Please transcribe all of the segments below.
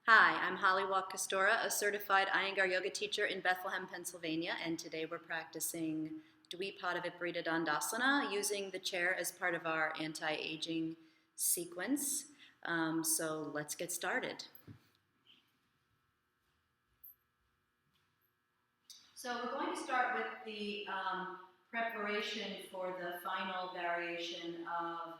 Hi, I'm Holly Walk-Castora, a certified Iyengar yoga teacher in Bethlehem, Pennsylvania, and today we're practicing Dvipada Viparita Dandasana using the chair as part of our anti-aging sequence. So let's get started. So we're going to start with the preparation for the final variation of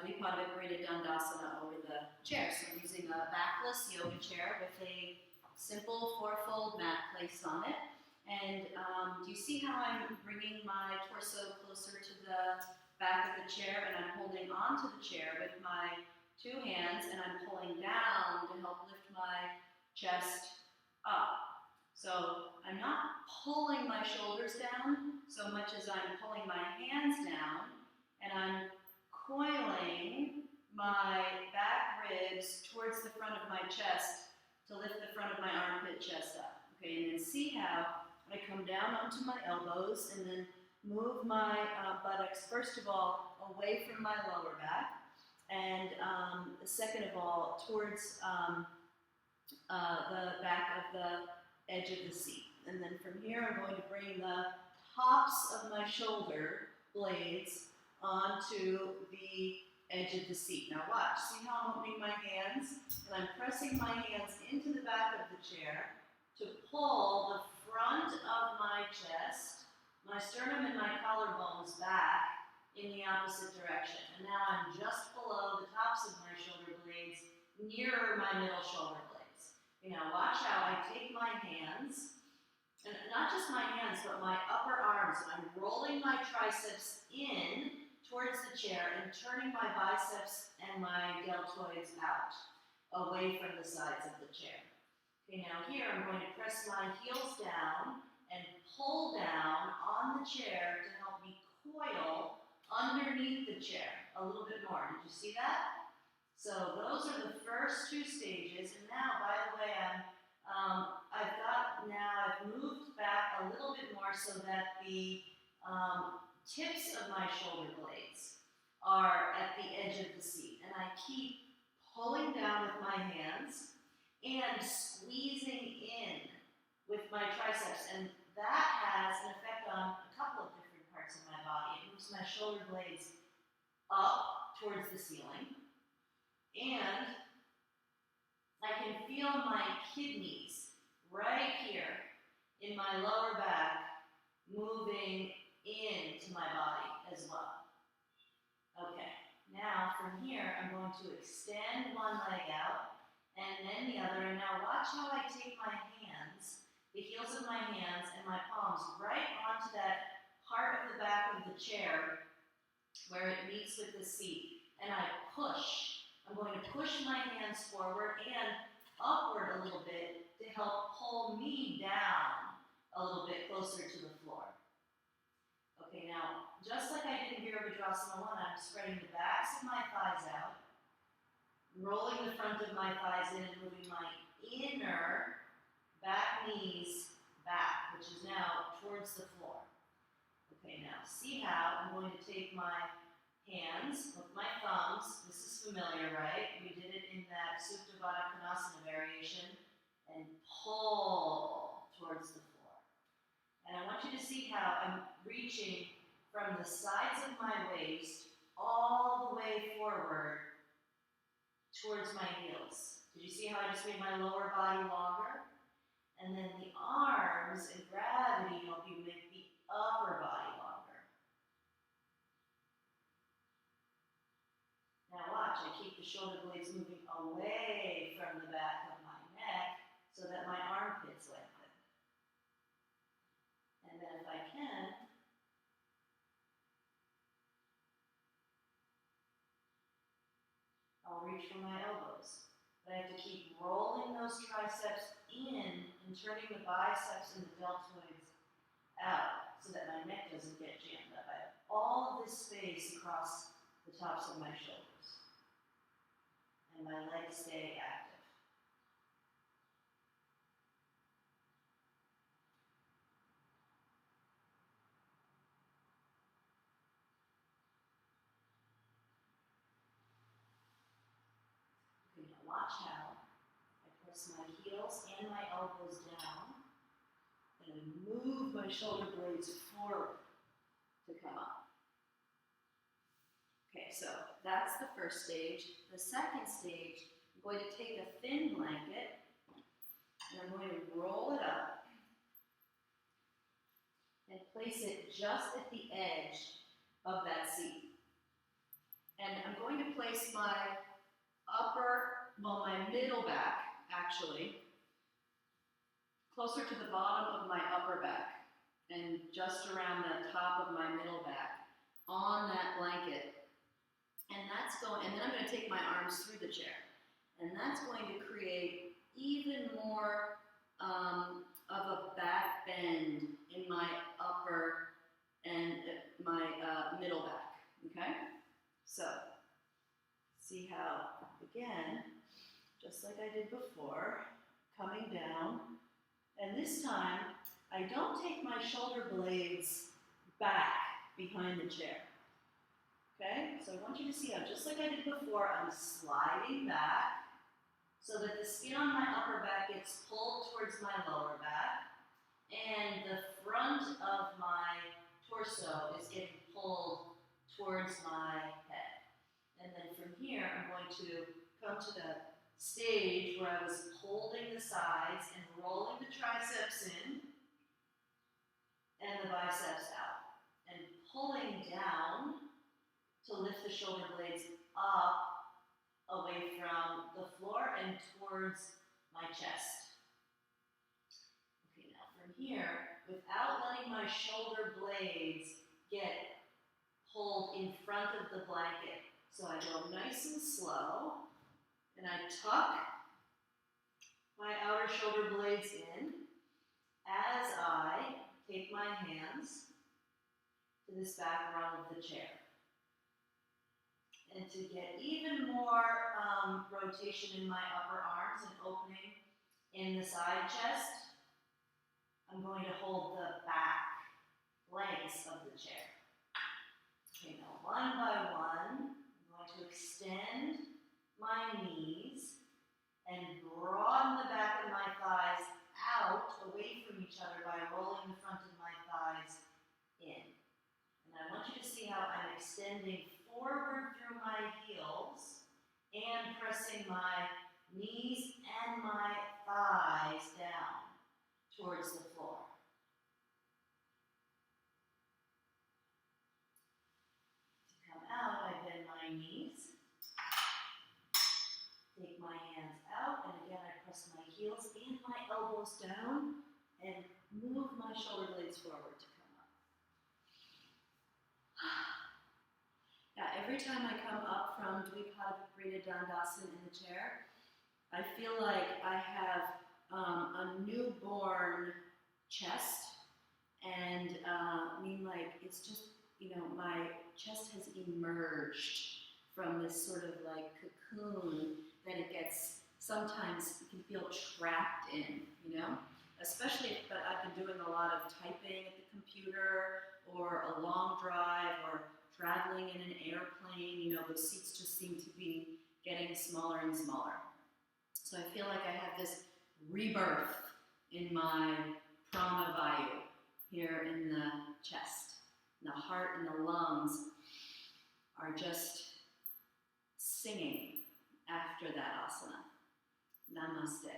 Dvipada Viparita Dandasana over the chair. So I'm using a backless yoga chair with a simple four-fold mat placed on it. And do you see how I'm bringing my torso closer to the back of the chair, and I'm holding onto the chair with my two hands, and I'm pulling down to help lift my chest up. So I'm not pulling my shoulders down so much as I'm pulling my hands down, and I'm coiling my back ribs towards the front of my chest to lift the front of my armpit chest up. Okay, and then see how I come down onto my elbows and then move my buttocks, first of all, away from my lower back, and second of all, towards the back of the edge of the seat. And then from here, I'm going to bring the tops of my shoulder blades onto the edge of the seat. Now watch, see how I'm opening my hands, and I'm pressing my hands into the back of the chair to pull the front of my chest, my sternum and my collarbones back in the opposite direction. And now I'm just below the tops of my shoulder blades, nearer my middle shoulder blades. Now watch how I take my hands, and not just my hands, but my upper arms. I'm rolling my triceps in towards the chair and turning my biceps and my deltoids out, away from the sides of the chair. Okay, now here I'm going to press my heels down and pull down on the chair to help me coil underneath the chair a little bit more. Did you see that? So those are the first two stages, and now, by the way, I've moved back a little bit more so that the tips of my shoulder blades are at the edge of the seat, and I keep pulling down with my hands and squeezing in with my triceps, and that has an effect on a couple of different parts of my body. It moves my shoulder blades up towards the ceiling, and I can feel my kidneys right here in my lower back moving into my body as well. Okay, now from here I'm going to extend one leg out and then the other, and now watch how I take my hands, the heels of my hands and my palms right onto that part of the back of the chair where it meets with the seat, and I push. I'm going to push my hands forward and upward a little bit to help pull me down a little bit closer to the floor. Okay, now, just like I did in Virabhadrasana 1, I'm spreading the backs of my thighs out, rolling the front of my thighs in and moving my inner back knees back, which is now towards the floor. Okay, now see how I'm going to take my hands with my thumbs. This is familiar, right? We did it in that Supta Baddha Konasana variation, and pull towards the floor. And I want you to see how I'm reaching from the sides of my waist all the way forward towards my heels. Did you see how I just made my lower body longer? And then the arms and gravity help you make the upper body longer. Now watch, I keep the shoulder blades moving away from the back of my neck so that my armpits lengthen. And then if I can, I'll reach for my elbows. But I have to keep rolling those triceps in and turning the biceps and the deltoids out so that my neck doesn't get jammed up. I have all of this space across the tops of my shoulders. And my legs stay active. Okay, now watch how I elbows down, and I move my shoulder blades forward to come up. Okay, so that's the first stage. The second stage, I'm going to take a thin blanket, and I'm going to roll it up and place it just at the edge of that seat. And I'm going to place my my middle back, actually, closer to the bottom of my upper back and just around the top of my middle back on that blanket. And then I'm going to take my arms through the chair. And that's going to create even more of a back bend in my upper and my middle back, okay? So, see how, again, just like I did before, coming down, and this time, I don't take my shoulder blades back behind the chair, okay? So I want you to see how, just like I did before, I'm sliding back, so that the skin on my upper back gets pulled towards my lower back, and the front of my torso is getting pulled towards my head. And then from here, I'm going to come to the stage where I was holding the sides and rolling the triceps in and the biceps out, and pulling down to lift the shoulder blades up away from the floor and towards my chest. Okay, now from here, without letting my shoulder blades get pulled in front of the blanket, so I go nice and slow, and I tuck my outer shoulder blades in as I take my hands to this back rung of the chair. And to get even more rotation in my upper arms and opening in the side chest, I'm going to hold the back legs of the chair. Okay, now one by one, I'm going to extend my knees and broaden the back of my thighs out away from each other by rolling the front of my thighs in. And I want you to see how I'm extending forward through my heels and pressing my knees and my thighs down towards the floor. To come out, I bend my knees, take my hands out, and again I press my heels and my elbows down and move my shoulder blades forward to come up. Yeah, every time I come up from Dvipada Viparita Dandasana in the chair, I feel like I have a newborn chest, and like it's just, my chest has emerged from this sort of like cocoon that it gets, sometimes you can feel trapped in, especially if I've been doing a lot of typing at the computer or a long drive or traveling in an airplane, those seats just seem to be getting smaller and smaller. So I feel like I have this rebirth in my pranavayu here in the chest. And the heart and the lungs are just singing after that asana. Namaste.